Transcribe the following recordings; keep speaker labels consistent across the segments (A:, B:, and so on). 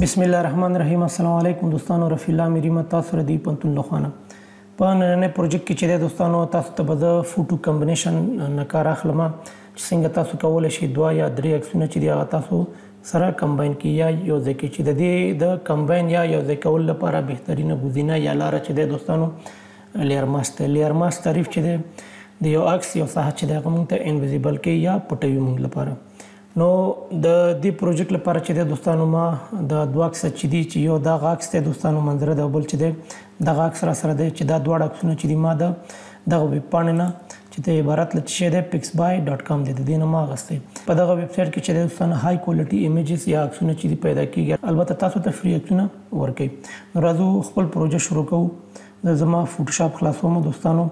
A: بسم الله الرحمن الرحیم. السلام علیکم دوستانو، رفیع الله میری تاسو سره دی پنتون لخوانه. په نننې پروجیکټ کې چې دوستانو تاسو ته به د فوټو کمبینیشن نه کار اخلم چې څنګه تاسو کولی شئ 2 یا 3 عکسونه چې دی هغه تاسو سره کمباین کړئ یا یو ځای کې چې د دې د کمباین یا یو ځای کولو لپاره بهترینه ګزینه یا لاره چې دی دوستانو لیر ماسک دی. لیر ماسک تعریف چې دی د یو عکس یو ساحه چې دی هغه موږ ته انویزیبل کوي یا پټوي موږ لپاره. نو د دې پروجیکټ لپاره چې د دوستانو ما د دوه عکس چې دي چې یو دغه عکس ته دوستانو منظره د بل چې دی دغه عکس سره دی چې دا دوه عکسونه چې دي ما دغه ویب پاڼې نه چې ته عبارت لته شي دی pixby.com دی د دې نه ما غسته په دغه ویب سټ کې چې دوستانو های کوالټي ایمیجز یا عکسونه چې دي پیدا کیږي. البته تاسو ته فری عکسونه ورکړي. راځو خپل پروژه شروع کوو. زما فوټوشاپ خلاصوم دوستانو.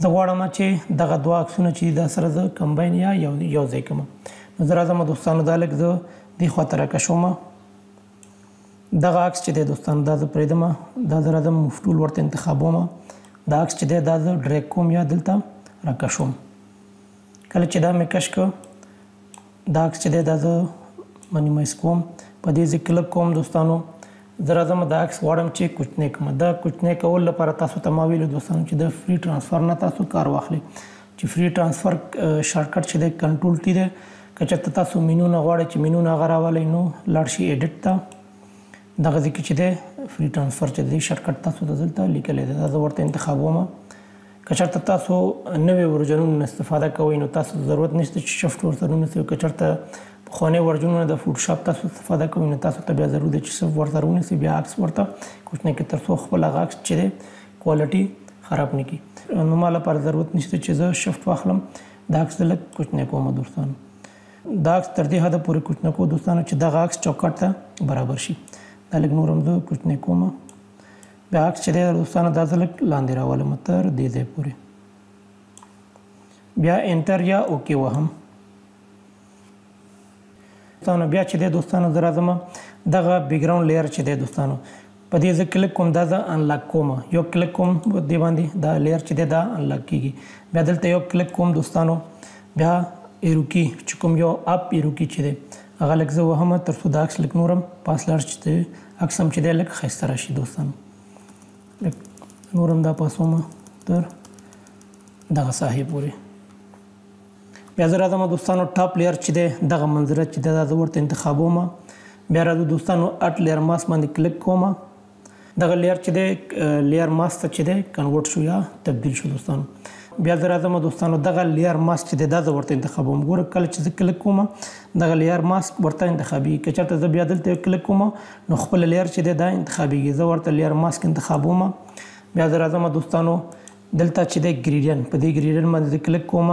A: زه غواړم چې دغه دوه عکسونه چې دا سره ز کمباین یا یو ځای کوم. زه راځم دوستانو دا لږ زه دې خواته راکشوم. دغه عکس چې دی دوستانو دا زه پرېږدم. دا زه راځم موف ټول ورته انتخابوم. دا عکس چې دی دا زه ډریګ کوم یا دلته راکشوم. کله چې دا مې کش کړ دا عکس چې دی دا زه منیمایز کوم. په دې زه کلک کوم دوستانو. زه راځم دا عکس غواړم چې کوچنی کړم. دا کوچنی کول لپاره تاسو ته ما ویلو دوستانو چې د فری ټرانسفر نه تاسو کار واخلئ. چې فری ټرانسفر شارټکټ چې دی کنټرول ټي دی. که چېرته تاسو مینو نه غواړئ چې مینو نه هغه راولئ نو لاړ شئ ایډیټ ته. دغه ځای کې چې دی فری ټرانسفر چې دی شارټکټ تاسو ته دلته لیکلی دی. دا زه ورته انتخابوم. که چېرته تاسو نوې ورژنونو استفاده کوئ نو تاسو ضرورت نشته چې شفټ ورسره ونیسئ. که چېرته پخواني ورژنونه د فوټوشاپ تاسو استفاده کوئ نو تاسو ته بیا ضرور دی چې صرف ورسره ونیسئ بیا عکس ورته کوچنی کړئ تر څو خپل هغه عکس چې دی کوالټي خراب نه کړي. نو ما لپاره ضرورت نشته چې زه شفټ واخلم. دا عکس لږ کوچنی کوم دوستانو. دا عکس تر دې حده پورې کوچنی کوم دوستانو چې دغه عکس چوکاټ ته برابر شي. دا لږ نور هم زه کوچنی کوم. بیا عکس چې دی دوستانو دا زه لږ لاندې راولم تر دې ځای پورې. بیا انټر یا اوکې وهم. دوستانو بیا چې دی دوستانو زه راځم دغه بیکګراوند لیر چې دی دوستانو په دې زه کلک کوم. دا زه انلاک کوم. یو کلک کوم دې باندې دا لیر چې دی دا انلاک کیږي. بیا دلته یو کلک کوم دوستانو. بیا ایروکی چې کوم یو اپ ایروکی چې دی هغه لږ زه وهم تر څو دا عکس لږ نور هم پاس لاړ چې دی عکس هم چې دی لږ ښایسته راشي دوستانو. لږ نور هم دا پاسوم تر دغه ساحې پورې. بیا زه راځم دوستانو ټاپ لیر چې دی دغه منظره چې دی دا زه ورته انتخابوم. بیا راځو دوستانو اټ لیر ماسک باندې کلک کوم. دغه لیر چې دی لیر ماسک ته چې دی کنورټ شو یا تبدیل شو دوستانو. بیا زه راځم دوستانو دغه لیر ماسک چې دی دا زه ورته انتخابوم. ګوره کله چې زه کلک کوم دغه لیر ماسک ورته انتخابېږي. که چېرته زه بیا دلته کلک کوم نو خپل لیر چې دی دا انتخابېږي. زه ورته لیر ماسک انتخابوم. بیا زه راځم دوستانو دلته چې دی ګریډین په دې ګریډین باندې زه کلک کوم.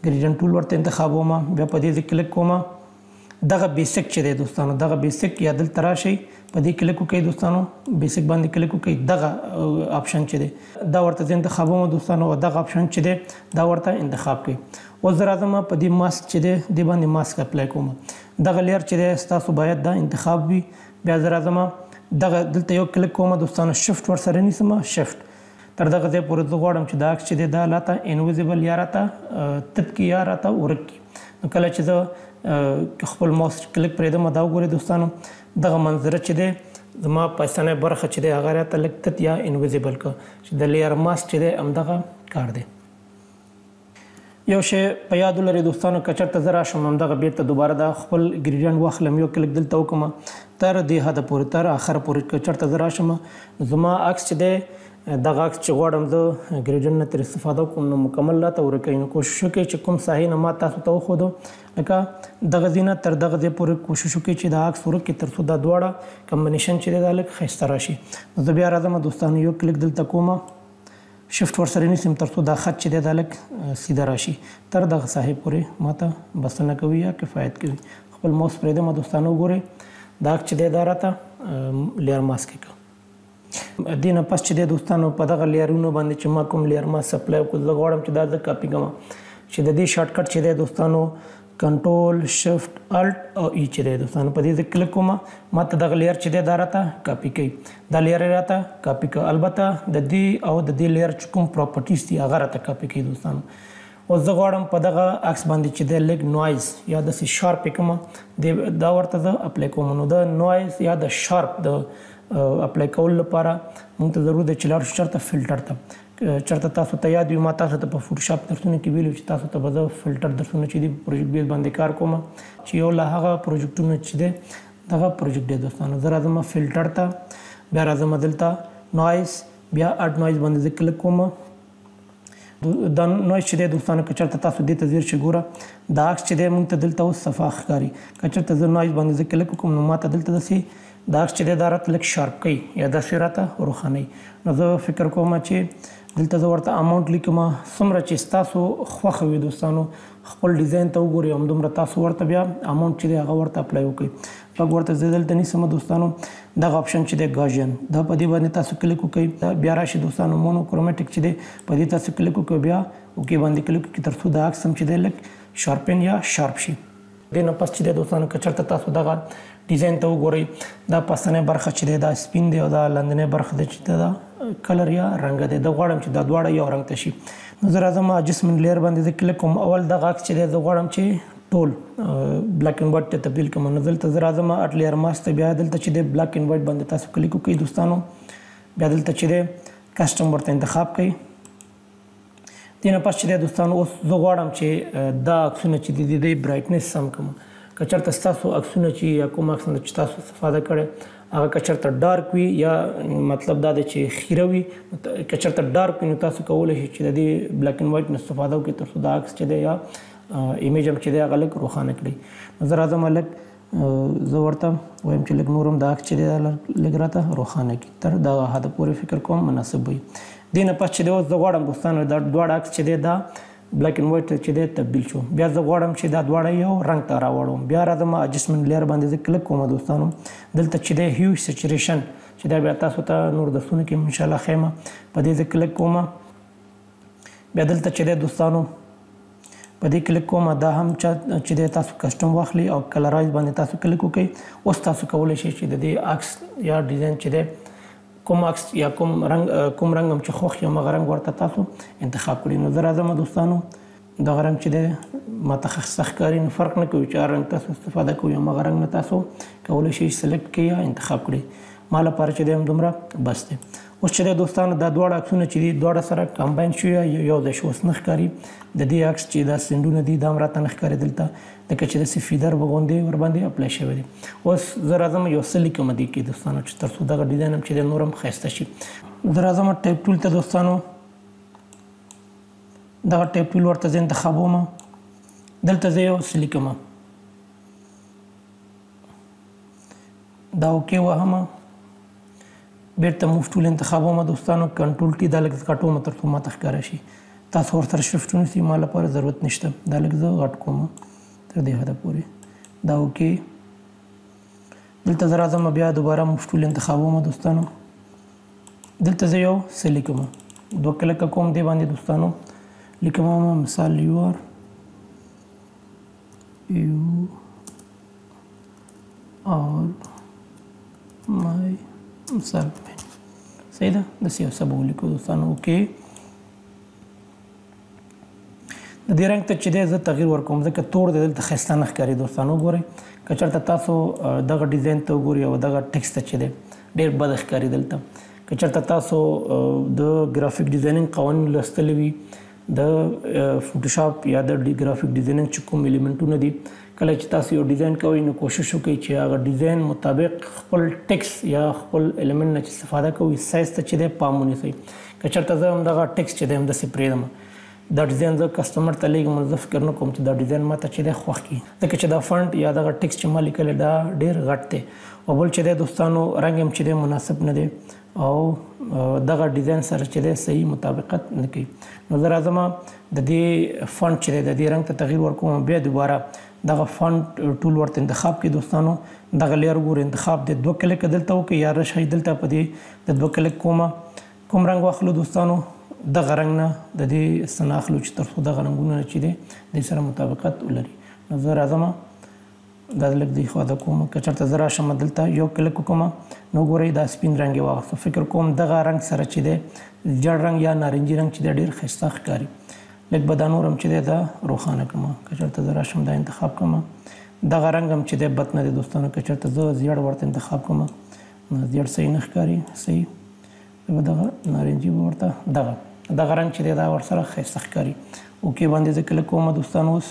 A: ګریډین ټول ورته انتخابوم. بیا په دې زه کلک کوم. دغه بیسک چې دی دوستانو دغه بیسک یا دلته راشئ په دې کلک وکړئ دوستانو. بیسک باندې کلک وکړئ. دغه آپشن چې دی دا ورته زه انتخابوم دوستانو. او دغه آپشن چې دی دا ورته انتخاب کړئ. اوس زه راځم په دې ماسک چې دی دې باندې ماسک اپلای کوم. دغه لیر چې دی ستاسو باید دا انتخاب وي. بیا زه راځم دغه دلته یو کلک کوم دوستانو. شفټ ورسره نیسم. شفټ تر دغه ځای پورې زه غواړم چې دا عکس چې دی دا راته انویزیبل یا راته تت کړي یا راته ورک کړي. نو کله چې زه خپل ماوس کلک پرېږدم دا وګورئ دوستانو دغه منظره چې دی زما پایستانۍ برخه چې دی هغه راته لږ تت یا انویزیبل کړه چې د لیر ماسک چې دی همدغه کار دی. یو شی په یاد ولرئ دوستانو که چېرته زه راشم همدغه بیرته دوباره دا خپل ګریډینټ واخلم یو کلک دلته وکړم تر دې حده پورې تر اخره پورې که چېرته زه راشم زما عکس چې دی دغه عکس چې غواړم زه ګریډینټ نه تر استفاده وکړم نو مکمل راته ورکوي. نو کوشش وکړئ چې کوم ساحې نه ما تاسو ته وښودو لکه دغه ځای نه تر دغه ځای پورې کوشش وکړئ چې دا عکس ورک کړي تر څو دا دواړه کمبینیشن چې دی دا لږ ښایسته راشي. نو زه بیا راځم دوستانو یو کلک دلته کوم. شفټ ورسره نیسم تر څو دا خط چې دی دا لږ سیده راشي. تر دغه ساحې پورې ما ته بسنه کوي یا کفایت کوي. خپل ماوس پرېږدم دوستانو. وګورئ دا عکس چې دی دا راته لیر ماسک کړه. دې نه پس چې دی دوستانو په دغه لیرونو باندې چې ما کوم لیر ماسک اپلای وکړو زه غواړم چې دا زه کاپي کړم. چې د دې شارټکټ چې دی دوستانو کنټرول شفټ الټ او ای چې دی دوستانو په دې زه کلک کوم. ما ته دغه لیر چې دی دا راته کاپي کوي. دا لیر یې راته کاپي کوي. البته د دې او د دې لیر چې کوم پراپرټیز دي هغه راته کاپي کوي دوستانو. اوس زه غواړم په دغه عکس باندې چې د لږ نوایز یا داسې شارپ یې کومه دا ورته زه اپلای کوم. نو د نوایز یا د شارپ د اپلای کولو لپاره موږ ته ضرور دی چې لاړ شو چېرته فلټر ته. چېرته تاسو ته یاد وي ما تاسو ته په فوټوشاپ درسونو کې ویلي چې تاسو ته به زه فلټر درسونه چې دي په پروجیکټ بیس باندې کار کوم چې یو له هغه پروجیکټونو چې دی دغه پروجیکټ دی دوستانو. زه راځم فلټر ته، بیا راځم دلته نوایز، بیا اډ نوایز باندې زه کلیک کوم. دا نوایز چې دی دوستانو که چېرته تاسو دې ته ځیر شئ ګوره دا عکس چې دی موږ ته دلته اوس صفا ښکاري. که چېرته زه نوایز باندې زه کلیک وکړم نو ما ته دلته داسې دا عکس چې دی دا راته لږ شارپ کوي یا داسې راته روښانوي. نو زه فکر کوم چې دلته زه ورته اماونټ لیکم څومره چې ستاسو خوښه وي دوستانو خپل ډیزاین ته وګورئ همدومره تاسو ورته بیا اماونټ چې دی هغه ورته اپلای وکړئ. لږ ورته زه دلته نیسم دوستانو دغه آپشن چې دی ګاژین دا په دې باندې تاسو کلیک وکړئ. بیا راشي دوستانو مونوکرومیټک چې دی په دې تاسو کلیک وکړئ، بیا اوکې باندې کلیک وکړئ تر څو دا عکس هم چې دی لږ شارپن یا شارپ شي. دې نه پس چې دی دوستانو که چېرته تاسو دغه ډیزاین ته وګورئ دا پاسنۍ برخه چې دی دا سپین دی او دا لاندنۍ برخه دی چې دا کلر یا رنګ دی. دا غواړم چې دا دواړه یو رنګ ته شي. نو زه راځم اډجسټمنټ لیر باندې زه کلیک کوم. اول دغه عکس چې دی زه غواړم چې ټول بلیک اینډ وایټ ته تبدیل کړم. نو دلته زه راځم اټ لیر ماسک ته، بیا دلته چې دی بلیک اینډ وایټ باندې تاسو کلیک وکړئ دوستانو. بیا دلته چې دی کسټم ورته انتخاب کړئ. دې نه پس چې دی دوستانو اوس زه غواړم چې دا عکسونه چې دي د دې برایټنس سم کړم. که چېرته ستاسو عکسونه چې یا کوم عکس چې تاسو استفاده کړی هغه که چېرته ډارک وي یا مطلب دا دی چې خیره وي، که چېرته ډارک وي نو تاسو کولی شئ چې د دې بلیک اینډ وایټ نه استفاده وکړئ تر څو دا عکس چې دی یا ایمیج هم چې دی هغه لږ روښانه کړئ. نو زه راځم لږ زه ورته وایم چې لږ نور هم دا عکس چې دی لږ راته روښانه کړي تر دغه حده پورې فکر کوم مناسب وي. دې نه پس چې دی اوس زه غواړم دوستانو دا دواړه عکس چې دی دا بلیک اینډ وایټ چې دی تبدیل شو. بیا زه غواړم چې دا دواړه یو رنګ ته راوړم. بیا راځم اډجسټمنټ لیر باندې زه کلیک کوم دوستانو. دلته چې دی هیو سچوریشن چې دا بیا تاسو ته نور درسونه کې انشاءالله ښیم په دې زه کلیک کوم. بیا دلته چې دی دوستانو په دې کلیک کوم دا هم چې دی تاسو کسټم واخلي او کلرایز باندې تاسو کلیک وکړئ. اوس تاسو کولی شئ چې د دې عکس یا ډیزاین چې دی کوم عکس یا کوم رنګ هم چې خوښ یم هغه رنګ ورته تاسو انتخاب کړئ. نو زه راځم دوستانو دغه رنګ چې دی ماته ښه ښکاري نو فرق نه کوي چې هر رنګ تاسو استفاده کوئ همغه رنګ نه تاسو کولی شئ سلیکټ کړئ یا انتخاب کړئ. ما لپاره چې دی همدومره بس دی. اوس چې دی دوستانو دا دواړه عکسونه چې دي دواړه سره کمباین شوي یا یو ځای شو اوس نه ښکاري. د دې عکس چې دا سینډونه دي دا هم راته نه ښکاري دلته لکه چې داسې فیدر غوندې ورباندې اپلای شوی دی. اوس زه راځم یو څه لیکم دې کې دوستانو چې تر څو دغه ډیزاین هم چې دی نور هم ښایسته شي. زه راځم ټیپ ټول ته دوستانو دغه ټیپ ټول ورته زه انتخابوم. دلته زه یو څه لیکم دا اوکې وهم. بیرته موف ټول انتخابوم دوستانو. کنټرول ټي دا لږ غټوم تر څو ماته ښکاره شي. تاسو ورسره شفټ ونیسئ ما لپاره ضرورت نشته. دا لږ زه غټ کوم تر دې حده پورې. دا اوکې. دلته زه راځم بیا دوباره موف ټول انتخابوم دوستانو. دلته زه یو څه لیکم دوه کلیکه کوم دې باندې دوستانو. لیکم مثال یو آر مای مثال صحیح ده. داسې یو څه به ولیکو دوستانو. اوکې. د دې رنګ ته چې دی زه تغییر ورکوم ځکه تور دی دلته ښایسته نه ښکاري دوستانو. وګورئ که چېرته تاسو دغه ډیزاین ته وګورئ او دغه ټکس ته چې دی ډېر بد ښکاري دلته. که چېرته تاسو د ګرافیک ډیزاینینګ قوانین لوستلی وي د فوټوشاپ یا د ګرافیک ډیزاینینګ چې کوم الیمنټونه دي کله چې تاسو یو ډیزاین کوئ نو کوشش وکړئ چې هغه ډیزاین مطابق خپل ټکس یا خپل الیمنټ نه چې استفاده کوئ سایز ته چې دی پام ونیسئ. که چېرته زه همدغه ټکس چې دی همداسې پرېږدم دا ډیزاین زه کسټمر ته لیږم زه فکر نه کوم چې دا ډیزاین ماته چې دی خوښ کړي ځکه چې دا فنټ یا دغه ټکس چې ما لیکلی دا ډېر غټ دی او بل چې دی دوستانو رنګ هم چې دی مناسب نه دی او دغه ډیزاین سره چې دی صحیح مطابقت نه کوي. نو زه راځم د دې فنټ چې دی د دې رنګ ته تغییر ورکوم. بیا دوباره دغه فنټ ټول ورته انتخاب کړئ دوستانو. دغه لیر ګور انتخاب دی دوه کلیکه دلته وکړئ یا راشئ دلته په دې د دوه کلیک کوم رنګ واخلو دوستانو. دغه رنګ نه د دې څه نه اخلو چې تر څو دغه رنګونه چې دی دې سره مطابقت ولري. نو زه راځم دا لږ دې خوا ته کوم. که چېرته زه راشم دلته یو کلیک وکړم نو ګورئ دا سپین رنګ یې واخیسته. فکر کوم دغه رنګ سره چې دی ژیړ رنګ یا نارنجي رنګ چې دی ډېر ښایسته ښکاري. لږ به دا نور هم چې دی دا روښانه کړم. که چېرته زه راشم دا انتخاب کړم. دغه رنګ هم چې دی بد نه دی دوستانو. که چېرته زه زیړ ورته انتخاب کړم نو زیړ صحیح نه ښکاري. صحیح به دغه نارنجي به ورته دغه رنګ چې دی دا ورسره ښایسته ښکاري. اوکې باندې زه کلیک کوم دوستانو. اوس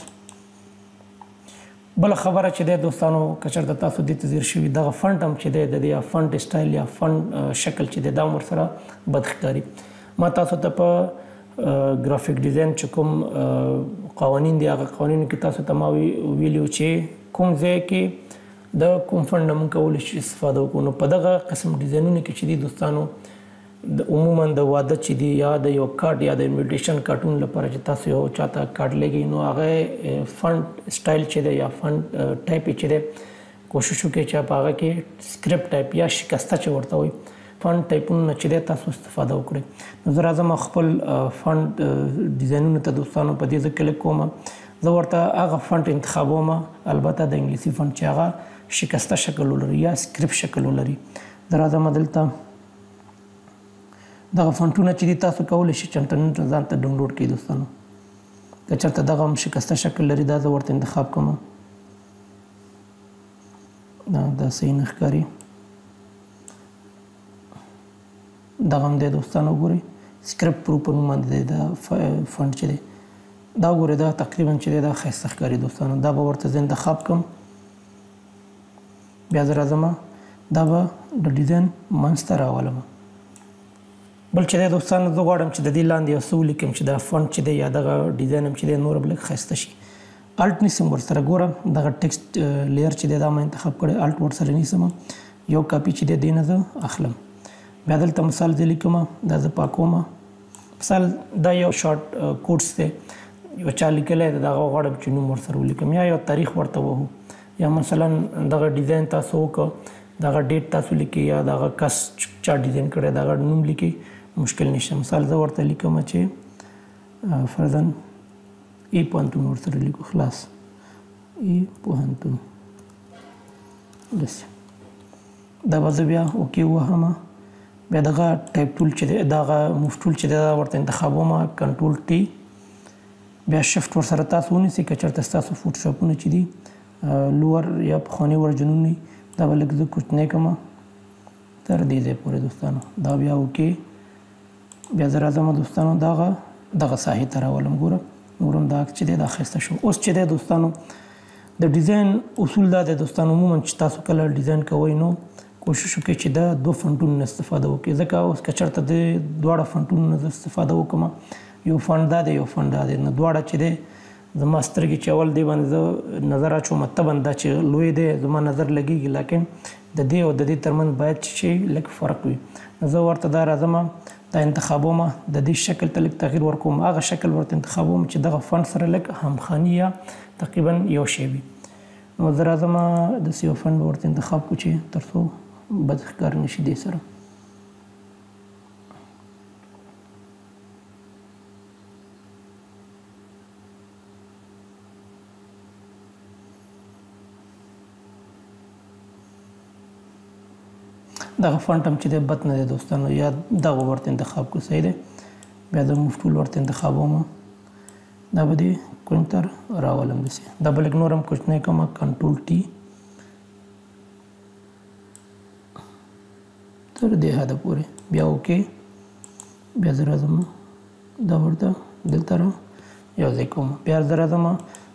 A: بله خبره چې دی دوستانو که چېرته تاسو دې ته ځیر شوي دغه فنټ هم چې دی د دې فنټ سټایل یا فنټ شکل چې دی دا هم ورسره بد ښکاري. ما تاسو ته په ګرافیک ډیزاین چې کوم قوانین دي هغه قوانینو کې تاسو ته ما ویلي چې کوم ځای کې د کوم فنټ نه موږ کولی شو استفاده وکړو. نو په دغه قسم ډیزاینونو کې چې دي دوستانو عموما د واده چې دی یا د یو کارت یا د انویټیشن کارتون لپاره چې تاسو یو چاته کارت لګئ نو هغه فنټ سټایل چې دی یا فنټ ټایپ چې دی کوشش وکړئ چې په هغه کې سکرپټ ټایپ یا شکسته چې ورته وایي فنټ ټایپونه چې دی تاسو استفاده وکړئ. نو زه راځم خپل فنټ ډیزاینونو ته دوستانو په دې زه کلیک کوم. زه ورته هغه فنټ انتخابوم البته د انګلیسي فنټ چې هغه شکسته شکل ولري یا سکرپټ شکل ولري. زه راځم دلته دغه فنټونه چې دي تاسو کولی شئ چې انټرنیټ ځان ته ډاونلوډ کړئ دوستانو. که چېرته دغه هم شکسته شکل لري دا زه ورته انتخاب کوم. دا صحیح نه ښکاري. دغه هم دی دوستانو وګورئ سکرپټ پرو په نوم باندې دی دا فنټ چې دی دا وګورئ دا تقریبا چې دی دا ښایسته ښکاري دوستانو. دا به ورته زه انتخاب کړم. بیا زه راځم دا به د ډیزاین منځ ته راولم. بل چې دی دوستانو زه غواړم چې د دې لاندې یو څه ولیکم چې دا فنټ چې دی یا دغه ډیزاین هم چې دی نور هم لږ ښایسته شي. الټ نیسم ورسره ګورم دغه ټکسټ لیر چې دی دا ما انتخاب کړی الټ ورسره نیسم یو کاپي چې دی دې نه زه اخلم. بیا دلته مثال زه لیکم دا زه پاکوم. مثال دا یو شارټ کوټس دی یو چا لیکلی دی دغه غواړم چې نوم ورسره ولیکم یا یو تاریخ ورته ووهو یا مثلا دغه ډیزاین تاسو وکړه دغه ډیټ تاسو لیکئ یا دغه کس چا ډیزاین کړی دغه نوم لیکئ مشکل نشته. مثال زه ورته لیکم چې فرضاً ای پوهنتون ورسره لیکو خلاص ای پوهنتون داسې دا به زه بیا اوکې ووهم. بیا دغه ټایپ ټول چې دی دغه موف ټول چې دی دا ورته انتخابوم کنټرول ټي بیا شفټ ورسره تاسو ونیسئ. که چېرته ستاسو فوټوشاپونه چې دي لوور یا پخواني ورژنونه دا به لږ زه کوچنی کړم تر دې ځای پورې دوستانو. دا بیا اوکې. بیا زه راځم دوستانو دغه ساحې ته راولم. ګوره نور هم دا چې دی دا ښایسته شو. اوس چې دی دوستانو د ډیزاین اصول دا دی دوستانو عموما چې تاسو کله ډیزاین کوئ نو کوشش وکړئ چې دا دوه فنټونو نه استفاده وکړئ. ځکه اوس که چېرته د دواړه فنټونو نه زه استفاده وکړم یو فنټ دا دی یو فنټ دا دی نو دواړه چې دی زما سترګې چې اول دی باندې زه نظر اچوم طبعا دا چې لوی دی زما نظر لګېږي لیکن د دې او د دې ترمنځ باید چې لږ فرق وي. زه ورته دا راځم دا انتخابوم د دې شکل ته لږ تغییر ورکوم هغه شکل ورته انتخابوم چې دغه فنټ سره لږ همخواني یا تقریبا یو شی وي. نو زه راځم داسې یو فنټ به ورته انتخاب کړو چې تر څو بد ښکار نه شي دې سره. دغه فنټ هم چې دی بد نه دی دوستانو یا دغه ورته انتخاب کړو صحیح دی. بیا د موف ټول ورته انتخابوم دا به دې کوم تر راولم داسې دا به لږ نور هم کوچنی کړم کنټرول ټي تر دې حده پورې بیا اوکې. بیا زه راځم دا ورته دلته را یو ځای کوم. بیا زه راځم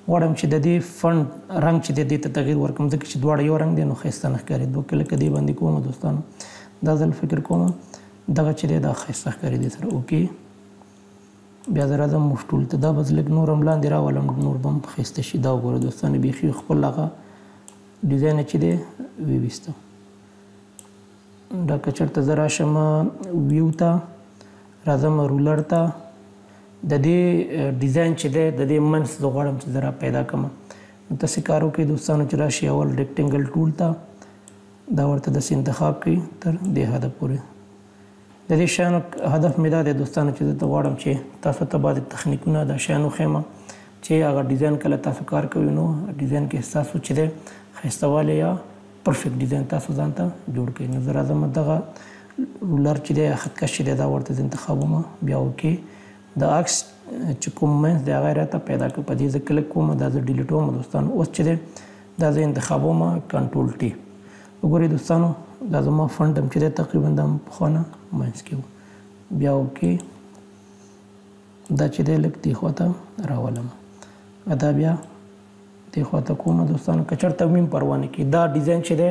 A: غواړم چې د دې فنټ رنګ چې دی دې ته تغییر ورکړم ځکه چې دواړه یو رنګ دی نو ښایسته نه ښکاري. دوه کلکه دې باندې کوم دوستانو دا ځل فکر کوم دغه چې دی دا ښایسته ښکاري دې سره اوکې. بیا زه راځم موف ټول ته دا به لږ نور هم لاندې راولم نور به هم ښایسته شي. دا وګوره دوستانو بیخي خپل هغه ډیزاین چې دی ویویسته. دا که چېرته زه راشم ویو ته راځم رولر ته د دې ډیزاین چې دی د دې منځ زه غواړم چې زه را پیدا کړم. نو تاسې کار وکړئ دوستانو چې راشئ اول ریکټینګل ټول ته دا ورته داسې انتخاب کړئ تر دې حده پورې. د دې شیانو هدف مې دا دی دوستانو چې زه ته غواړم چې تاسو ته بعضې تخنیکونه دا شیان وښیم چې هغه ډیزاین کله تاسو کار کوئ نو ډیزاین کې ستاسو چې دی ښایسته والی یا پرفیکټ ډیزاین تاسو ځان ته جوړ کړئ. نو زه راځم دغه رولر چې دی خط کش چې دی دا ورته زه انتخابوم بیا اوکې. د عکس چې کوم منځ دی هغه راته پیدا کړ. په دې زه کلیک کوم، دا زه ډیلیټوم دوستانو. اوس چې دی دا زه انتخابوم کنټرول ټي. وګورئ دوستانو دا زما فنټ هم چې دی تقریبا د پخوانه منځ کې و. بیا اوکې دا چې دی لږ دې خواته راولم، دا بیا دې خواته کوم دوستانو. که چېرته مې پروا نه کړي دا ډیزاین چې دی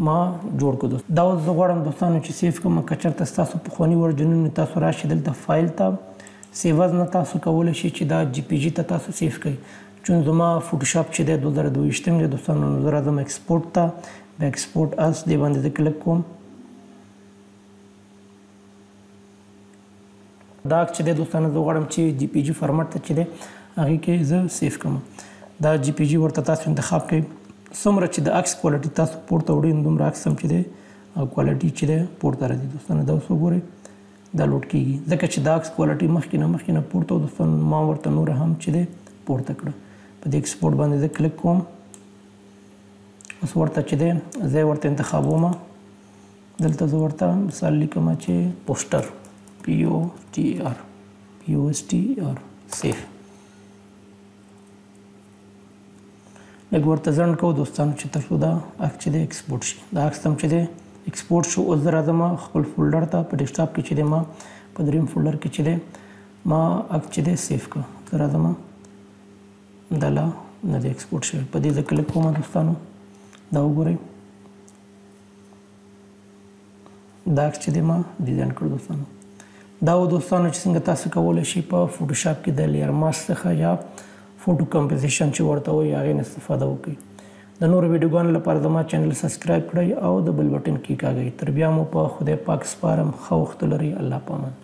A: ما جوړ کړو دوست. دا اوس زه غواړم دوستانو چې سیف کړم. که چېرته ستاسو پخواني ورژنونه تاسو راشئ دلته فایل ته سیو از نه تاسو کولی شئ چې دا جی پی جي ته تاسو سیف کړئ. چون زما فوټوشاپ چې دی 2022 دی دوستانو، نو زه راځم ایکسپورټ ته، بیا ایکسپورټ از دې باندې زه کلیک کوم. دا چې دی دوستانو زه غواړم چې جی پی جي فارمټ ته چې دی هغې کې زه سیف کړم. دا جی پی جي ورته تاسو انتخاب کړئ. څومره چې د عکس کوالټي تاسو پورته وړئ دومره عکس هم چې دی کوالټي چې دی پورته راځي دوستانو. دا اوس وګورئ دا لوډ کېږي ځکه چې دا عکس کوالټي مخکې نه پورته و دوستانو. ما ورته نوره هم چې دی پورته کړه. په دې ایکسپورټ باندې زه کلیک کوم. اوس ورته چې دی زه ورته انتخابوم. دلته زه ورته مثال لیکم چې پوسټر POSTR سیف. لږ ورته ځنډ کوو دوستانو چې تر څو دا عکس چې دی ایکسپورټ شي. دا عکس هم چې دی ایکسپورټ شو. اوس زه راځم خپل فولډر ته. په ډیسکټاپ کې چې دی ما په دریم فولډر کې چې دی ما عکس چې دی سیف کړ. زه راځم دا لا نه دی ایکسپورټ شوی. په دې زه کلیک کوم دوستانو. دا وګورئ دا عکس چې دی ما ډیزاین کړ دوستانو. دا و دوستانو چې څنګه تاسو کولی شئ په فوټوشاپ کې د لیر ماسک څخه یا فوټو کمپوزیشن چې ورته وایي هغې نه استفاده وکړئ. د نورو ویډیوګانو لپاره زما چینل سبسکرایب کړئ او د بل بټن کیکاږئ. تر بیا مو په خدای پاک سپارم. ښه وخت ولرئ. الله پامان.